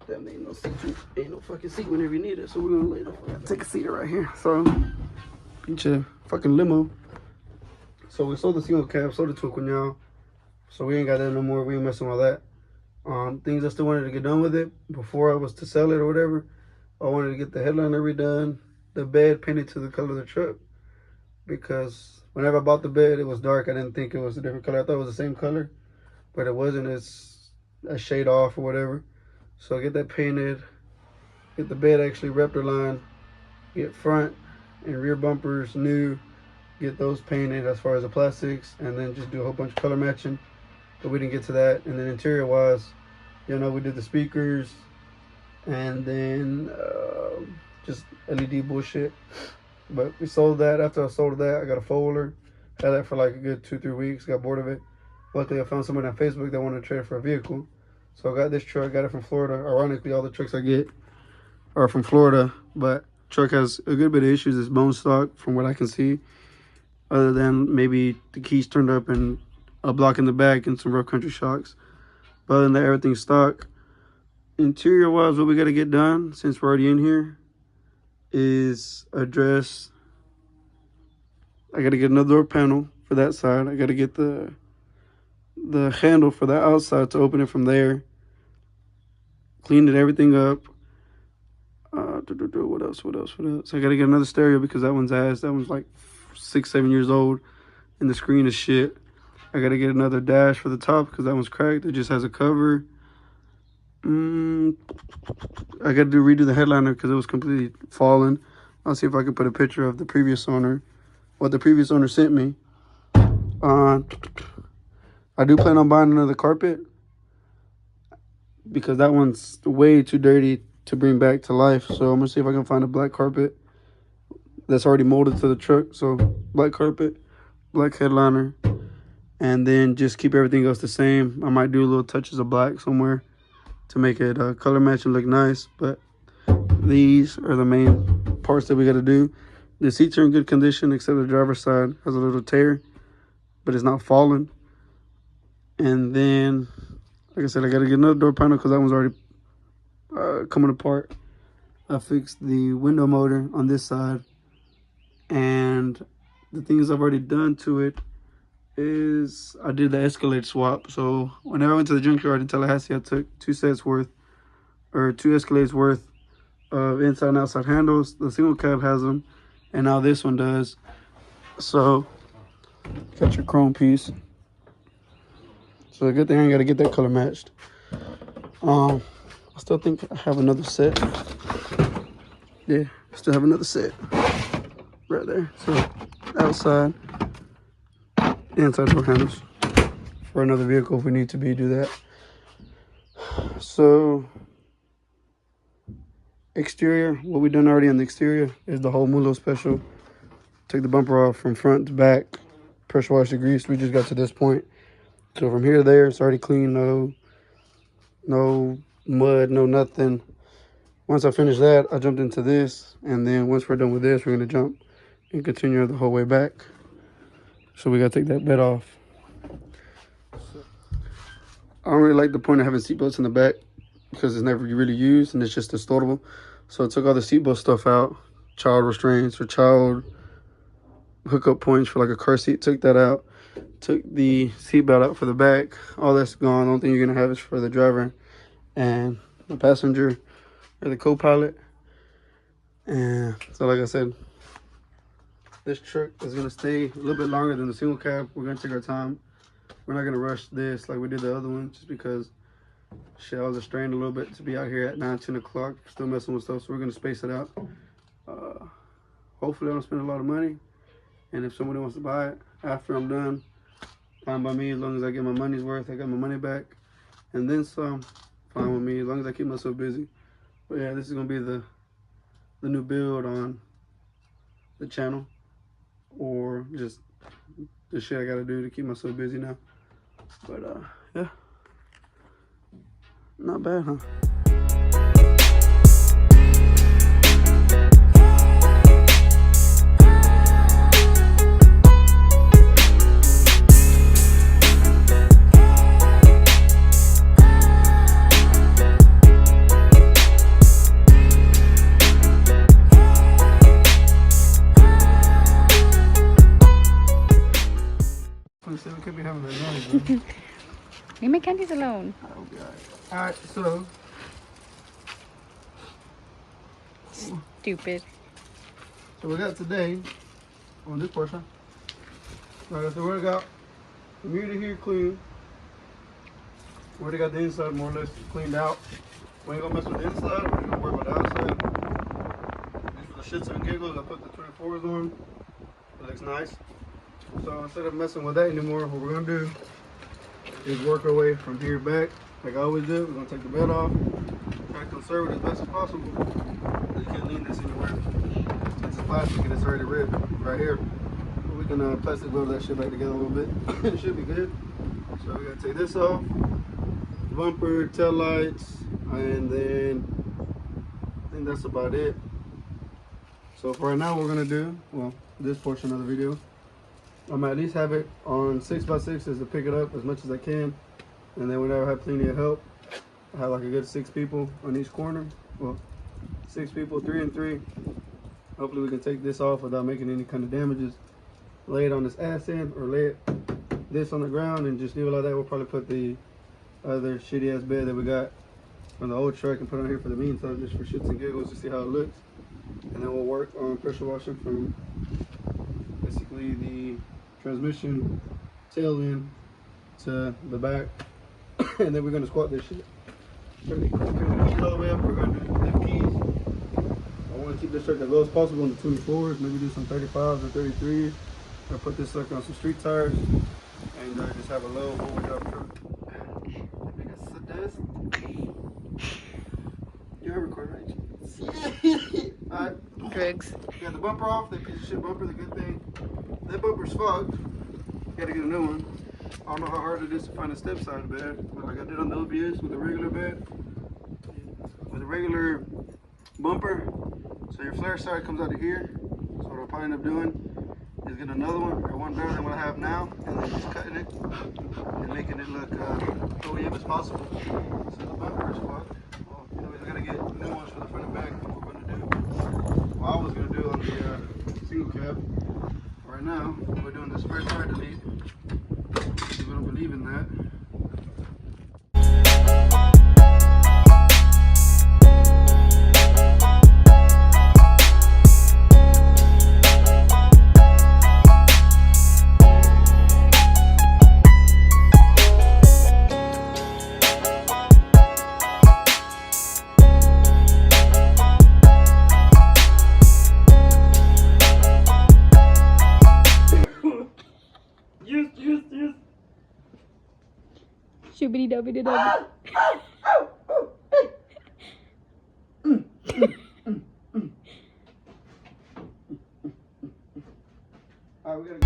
Damn, ain't no seat. Ain't no fucking seat whenever you need it. So we're gonna lay the fucking take a seat right here. So, pinche fucking limo. So we sold the single cab, sold it to a cuñado. So we ain't got that no more. We ain't messing with all that. Things I still wanted to get done with it before I was to sell it or whatever. I wanted to get the headliner redone, the bed painted to the color of the truck, because whenever I bought the bed, it was dark. I didn't think it was a different color. I thought it was the same color, but it wasn't. It's a shade off or whatever. So get that painted, get the bed actually Raptor line, get front and rear bumpers new, get those painted as far as the plastics, and then just do a whole bunch of color matching. But we didn't get to that. And then interior wise, you know, we did the speakers and then just LED bullshit. But we sold that. After I sold that, I got a folder. Had that for like a good 2-3 weeks. Got bored of it. Luckily, I found someone on Facebook that wanted to trade for a vehicle. So I got this truck. Got it from Florida. Ironically, all the trucks I get are from Florida. But truck has a good bit of issues. It's bone stock from what I can see. Other than maybe the keys turned up and a block in the back and some rough country shocks. But other than that, everything's stock. Interior wise, what we got to get done since we're already in here is address. I got to get another door panel for that side. I got to get the handle for the outside to open it from there. Cleaned everything up. What else? I got to get another stereo because that one's ass. That one's like 6-7 years old and the screen is shit. I got to get another dash for the top because that one's cracked. It just has a cover. I got to redo the headliner because it was completely fallen. I'll see if I can put a picture of the previous owner, what the previous owner sent me. I do plan on buying another carpet because that one's way too dirty to bring back to life. So I'm gonna see if I can find a black carpet that's already molded to the truck. So black carpet, black headliner, and then just keep everything else the same. I might do little touches of black somewhere to make it color match and look nice. But these are the main parts that we got to do. The seats are in good condition except the driver's side has a little tear, but it's not falling. And then, like I said, I got to get another door panel because that one's already coming apart. I fixed the window motor on this side, and the things I've already done to it is I did the Escalade swap. So whenever I went to the junkyard in Tallahassee, I took 2 Escalades worth of inside and outside handles. The single cab has them, and now this one does. So got your chrome piece. So the good thing I got to get that color matched. I still think I have another set. Yeah, I still have another set right there. So outside, inside door handles for another vehicle if we need to do that. So exterior, what we done already on the exterior is the whole Mulo special. Took the bumper off from front to back, pressure washed the grease. We just got to this point. So from here to there, it's already clean. No mud, no nothing. Once I finish that, I jumped into this, and then once we're done with this, we're gonna jump and continue the whole way back. So we gotta take that bed off. I don't really like the point of having seatbelts in the back because it's never really used and it's just distortable. So I took all the seatbelt stuff out, child restraints or child hookup points for like a car seat, took that out. Took the seatbelt out for the back. All that's gone. The only thing you're gonna have is for the driver and the passenger or the co-pilot. And so like I said, this truck is gonna stay a little bit longer than the single cab. We're gonna take our time. We're not gonna rush this like we did the other one, just because shit, I was strained a little bit to be out here at 9-10 o'clock still messing with stuff. So we're gonna space it out. Hopefully I don't spend a lot of money, and if somebody wants to buy it after I'm done, fine by me. As long as I get my money's worth, I got my money back, and then some, fine with me, as long as I keep myself busy. But yeah, this is gonna be the new build on the channel, or just the shit I gotta do to keep myself busy now. But yeah, not bad, huh? Leave my candies alone. I'll be alright, so. Stupid. So we got today, on this portion. Alright, so we already got the mirror here clean. We already got the inside more or less cleaned out. We ain't gonna mess with the inside, we're gonna worry about the outside. Just for the shits and giggles, I put the 24s on. It looks nice. So instead of messing with that anymore, what we're gonna do is work our way from here back, like I always do. We're gonna take the bed off, try to conserve it as best as possible. You can't lean this anywhere. It's plastic and it's already ripped right here. But we can plastic glue that shit back together a little bit. It should be good. So we gotta take this off. Bumper, tail lights, and then I think that's about it. So for right now, what we're gonna do, well, this portion of the video, I'm gonna at least have it on 6x6s to pick it up as much as I can, and then whenever I have plenty of help, I have like a good 6 people on each corner. Well, 6 people, 3 and 3. Hopefully we can take this off without making any kind of damages. Lay it on this ass end or lay it this on the ground and just leave it like that. We'll probably put the other shitty ass bed that we got on the old truck and put on here for the meantime, just for shits and giggles to see how it looks. And then we'll work on pressure washing from basically the transmission tail end to the back. And then we're gonna squat this shit. Turn the keys all the way up. We're gonna do lift keys. I want to keep this truck as low as possible on the 24s, maybe do some 35s or 33s. I'll put this sucker on some street tires and just have a low four-wheel drive truck. You're recording, right? Alright. Drugs. Got the bumper off, that piece of shit bumper, the good thing. That bumper's fucked. Gotta get a new one. I don't know how hard it is to find a step side bed, but like I did on the OBS with a regular bed. With a regular bumper. So your flare side comes out of here. So what I'll probably end up doing is get another one, or one better than what I have now, and then just cutting it and making it look OEM as possible. So the bumper is fucked. Well, anyways, I gotta get new ones for the front and back. What we're gonna do, what I was gonna do on the single cab. Right now, we're doing the spare tire delete. We don't believe in that. Shoobity dubbity dub. Alright, we gotta go.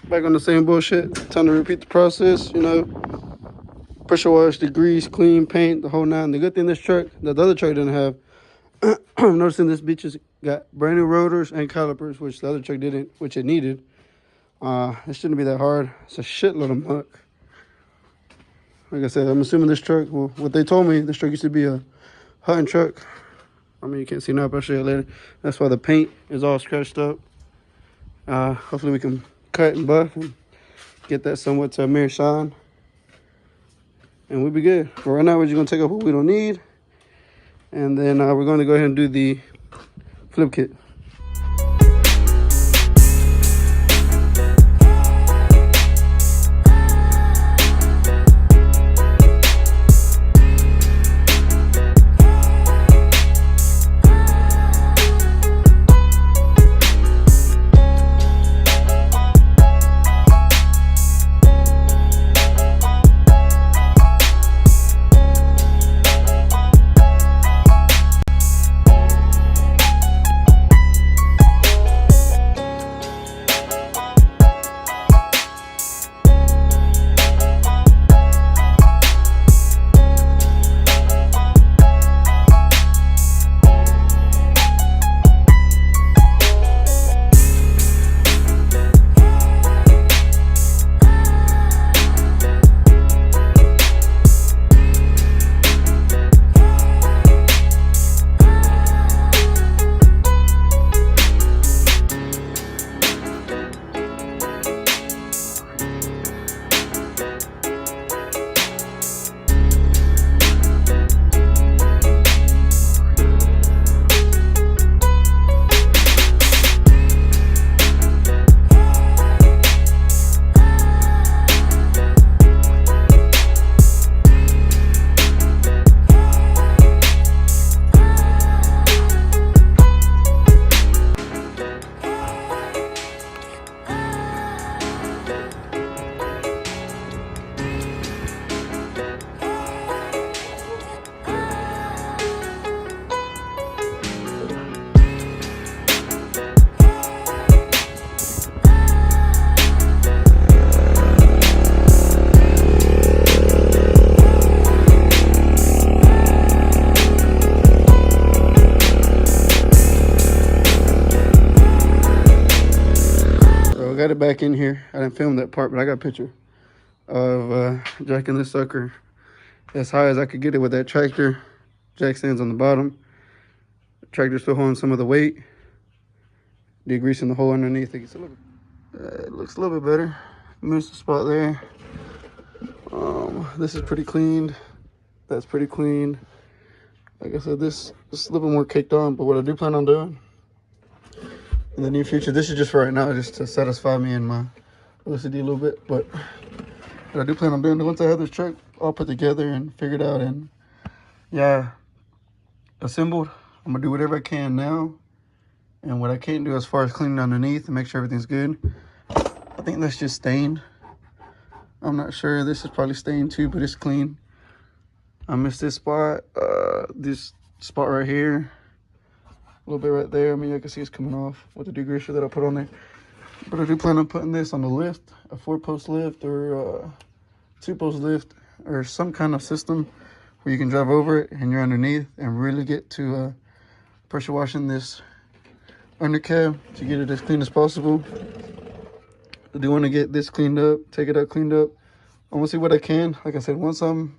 Back on the same bullshit. Time to repeat the process, you know. Pressure wash, the grease, clean, paint, the whole nine. The good thing this truck, that the other truck didn't have, I'm noticing this bitch has got brand new rotors and calipers, which the other truck didn't, which it needed. It shouldn't be that hard. It's a shitload of muck. Like I said, I'm assuming this truck, well, what they told me, this truck used to be a hunting truck. I mean, you can't see now, but I'll show you later. That's why the paint is all scratched up. Hopefully we can cut and buff and get that somewhat to a mere shine. and we'll be good. But right now, we're just gonna take off what we don't need, and then we're gonna go ahead and do the flip kit. Got it back in here. I didn't film that part, but I got a picture of jacking this sucker as high as I could get it with that tractor. Jack stands on the bottom. The tractor's still holding some of the weight. Degreasing the hole underneath. It looks a little bit better. Missed the spot there. This is pretty cleaned. That's pretty clean. Like I said, this is a little bit more caked on, but what I do plan on doing in the near future, this is just for right now, just to satisfy me and my OCD a little bit. But what I do plan on doing, once I have this truck all put together and figured out and assembled, I'm gonna do whatever I can now. And what I can't do as far as cleaning underneath and make sure everything's good, I think that's just stained. I'm not sure. This is probably stained too, but it's clean. I missed this spot right here. A little bit right there. I mean, I can see it's coming off with the degreaser that I put on there. But I do plan on putting this on the lift, a 4-post lift or a 2-post lift, or some kind of system where you can drive over it and you're underneath and really get to pressure washing this undercab to get it as clean as possible. I do want to get this cleaned up, take it out cleaned up. I want to see what I can. Like I said, once I'm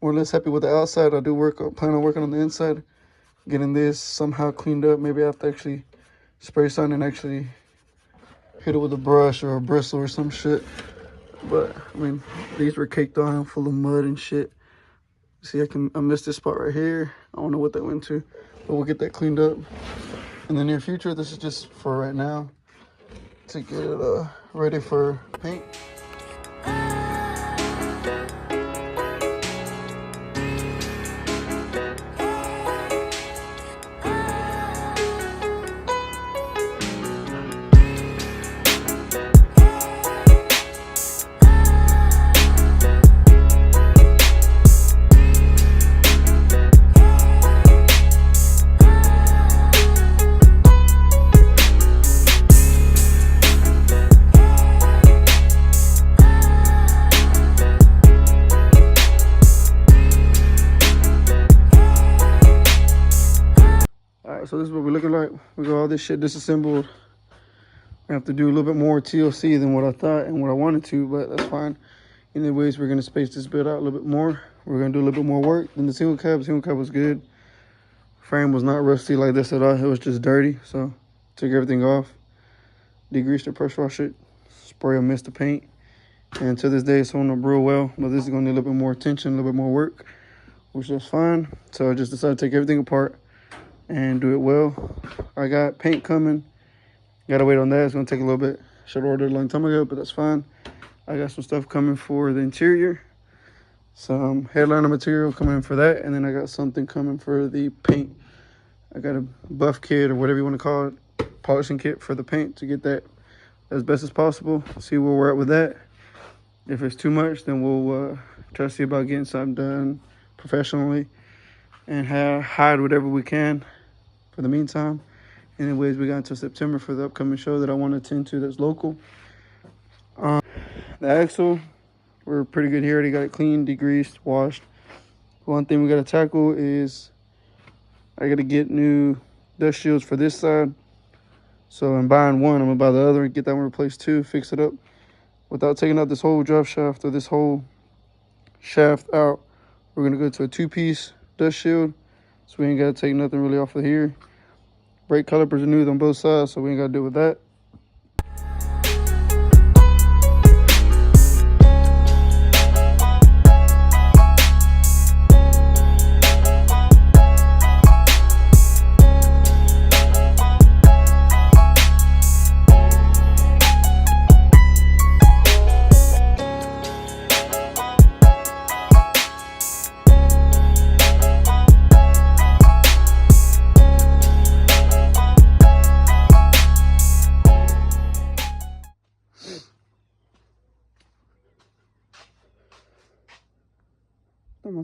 more or less happy with the outside, I do plan on working on the inside, getting this somehow cleaned up. Maybe I have to actually spray something and actually hit it with a brush or a bristle or some shit. But I mean, these were caked on, full of mud and shit. See, I missed this spot right here. I don't know what that went to, but we'll get that cleaned up in the near future. This is just for right now to get it ready for paint. So this is what we're looking like. We got all this shit disassembled. We have to do a little bit more TLC than what I thought and what I wanted to, but that's fine. Anyways, we're gonna space this build out a little bit more. We're gonna do a little bit more work than the single cab. The single cab was good. Frame was not rusty like this at all. It was just dirty. So took everything off, degreased it, pressure wash it, spray or mist the paint, And to this day, it's holding up real well. But this is going to need a little bit more attention, a little bit more work, which is fine. So I just decided to take everything apart and do it well. I got paint coming. Gotta wait on that. It's going to take a little bit. Should have ordered a long time ago, but that's fine. I got some stuff coming for the interior. Some headliner material coming for that. And then I got something coming for the paint. I got a buff kit or whatever you want to call it, polishing kit for the paint to get that as best as possible. See where we're at with that. If it's too much, then we'll try to see about getting something done professionally and hide whatever we can for the meantime. Anyways, we got until September for the upcoming show that I want to attend to that's local. The axle, we're pretty good here. Already got it cleaned, degreased, washed. One thing we got to tackle is I got to get new dust shields for this side. So I'm buying one, I'm going to buy the other and get that one replaced too, fix it up. Without taking out this whole drive shaft or this whole shaft out, we're going to go to a two-piece dust shield. So we ain't got to take nothing really off of here. Brake calipers are new on both sides, so we ain't got to deal with that.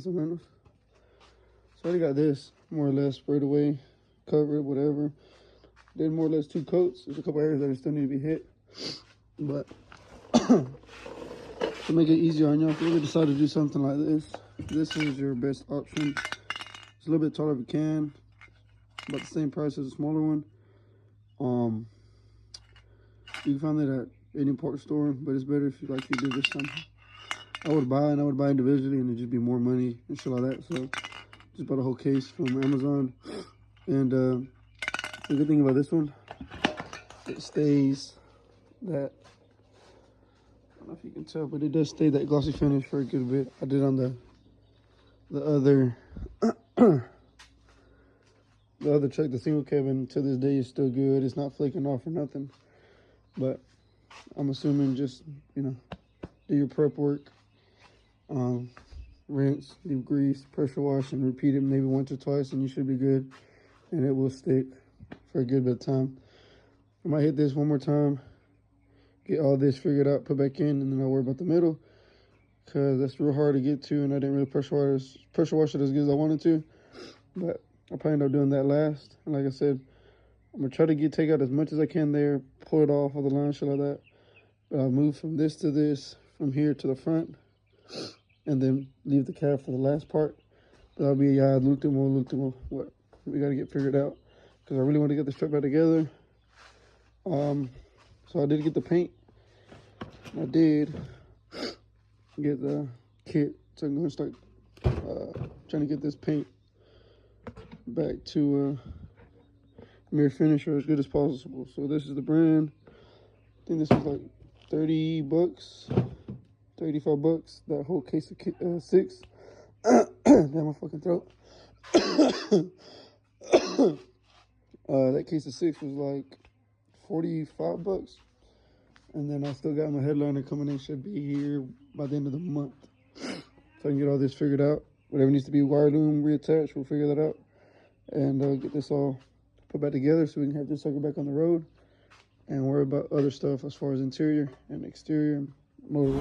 So I already got this more or less sprayed away, covered, whatever. Did more or less 2 coats. There's a couple areas that still need to be hit, but to make it easier on y'all, if you ever decide to do something like this, this is your best option. It's a little bit taller if you can, about the same price as a smaller one. You can find it at any import store, but it's better if you like you do this time. I would buy individually and it'd just be more money and shit like that. So just bought a whole case from Amazon. And the good thing about this one, it stays that, I don't know if you can tell, but it does stay that glossy finish for a good bit. I did on the other the other truck, the single cabin, to this day is still good. It's not flaking off or nothing. But I'm assuming just, you know, do your prep work. Rinse, leave grease, pressure wash, and repeat it maybe once or twice, and you should be good. And it will stick for a good bit of time. I might hit this one more time, get all this figured out, put back in, and then I'll worry about the middle, because that's real hard to get to, and I didn't really pressure wash it as good as I wanted to. But I'll probably end up doing that last. And like I said, I'm gonna try to take out as much as I can there, pull it off of the line, shit like that. But I'll move from this to this, from here to the front, and then leave the cab for the last part. But that'll be l'ultimo, what we gotta get figured out, because I really want to get this truck back together. So I did get the paint. I did get the kit, so I'm gonna start trying to get this paint back to mirror finish or as good as possible. So this is the brand. I think this was like 30 bucks. 35 bucks, that whole case of 6. Damn, my fucking throat. That case of 6 was like 45 bucks. And then I still got my headliner coming in, should be here by the end of the month. So I can get all this figured out. Whatever needs to be wire loom reattached, we'll figure that out. And get this all put back together so we can have this sucker back on the road and worry about other stuff as far as interior and exterior and motor.